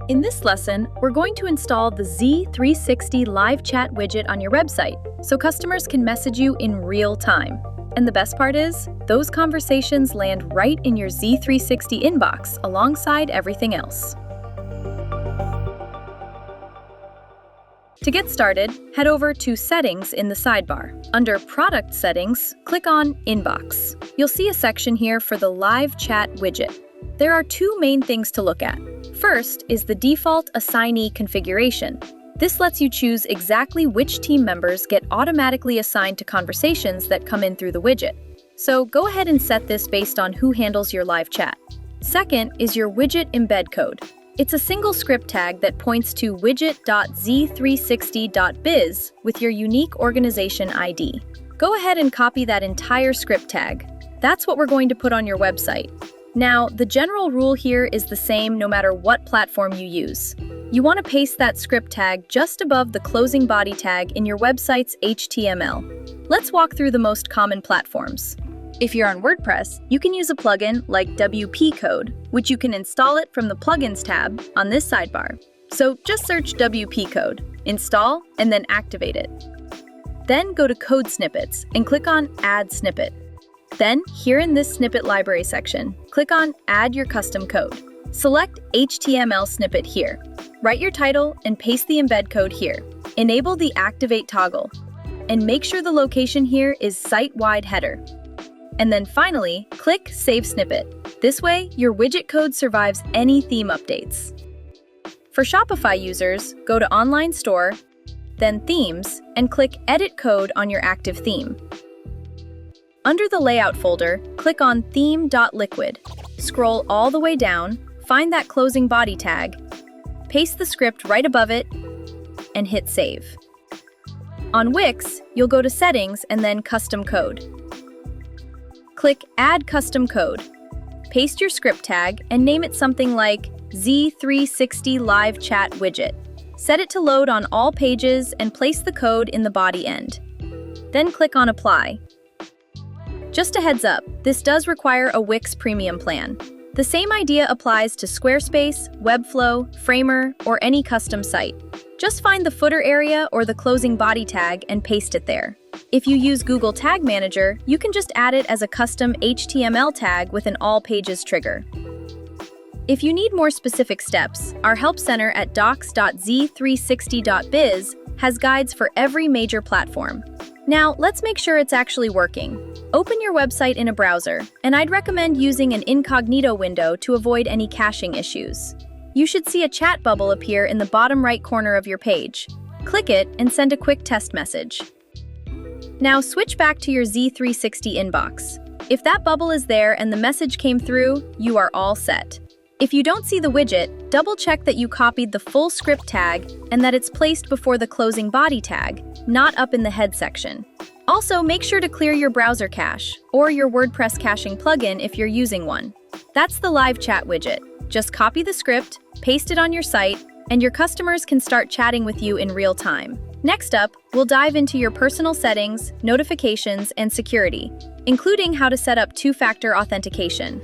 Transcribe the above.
In this lesson, we're going to install the Z360 live chat widget on your website so customers can message you in real time. And the best part is, those conversations land right in your Z360 inbox alongside everything else. To get started, head over to Settings in the sidebar. Under Product Settings, click on Inbox. You'll see a section here for the live chat widget. There are two main things to look at. First is the default assignee configuration. This lets you choose exactly which team members get automatically assigned to conversations that come in through the widget. So go ahead and set this based on who handles your live chat. Second is your widget embed code. It's a single script tag that points to widget.z360.biz with your unique organization ID. Go ahead and copy that entire script tag. That's what we're going to put on your website. Now, the general rule here is the same no matter what platform you use. You want to paste that script tag just above the closing body tag in your website's HTML. Let's walk through the most common platforms. If you're on WordPress, you can use a plugin like WPCode, which you can install it from the Plugins tab on this sidebar. So just search WPCode, install, and then activate it. Then go to Code Snippets and click on Add Snippet. Then, here in this snippet library section, click on Add your custom code. Select HTML snippet here. Write your title and paste the embed code here. Enable the Activate toggle. And make sure the location here is site-wide header. And then finally, click Save Snippet. This way, your widget code survives any theme updates. For Shopify users, go to Online Store, then Themes, and click Edit Code on your active theme. Under the Layout folder, click on Theme.liquid. Scroll all the way down, find that closing body tag, paste the script right above it, and hit Save. On Wix, you'll go to Settings and then Custom Code. Click Add Custom Code. Paste your script tag and name it something like Z360 Live Chat Widget. Set it to load on all pages and place the code in the body end. Then click on Apply. Just a heads up, this does require a Wix premium plan. The same idea applies to Squarespace, Webflow, Framer, or any custom site. Just find the footer area or the closing body tag and paste it there. If you use Google Tag Manager, you can just add it as a custom HTML tag with an all pages trigger. If you need more specific steps, our help center at docs.z360.biz has guides for every major platform. Now, let's make sure it's actually working. Open your website in a browser, and I'd recommend using an incognito window to avoid any caching issues. You should see a chat bubble appear in the bottom right corner of your page. Click it and send a quick test message. Now switch back to your Z360 inbox. If that bubble is there and the message came through, you are all set. If you don't see the widget, double-check that you copied the full script tag and that it's placed before the closing body tag, not up in the head section. Also, make sure to clear your browser cache, or your WordPress caching plugin if you're using one. That's the live chat widget. Just copy the script, paste it on your site, and your customers can start chatting with you in real time. Next up, we'll dive into your personal settings, notifications, and security, including how to set up two-factor authentication.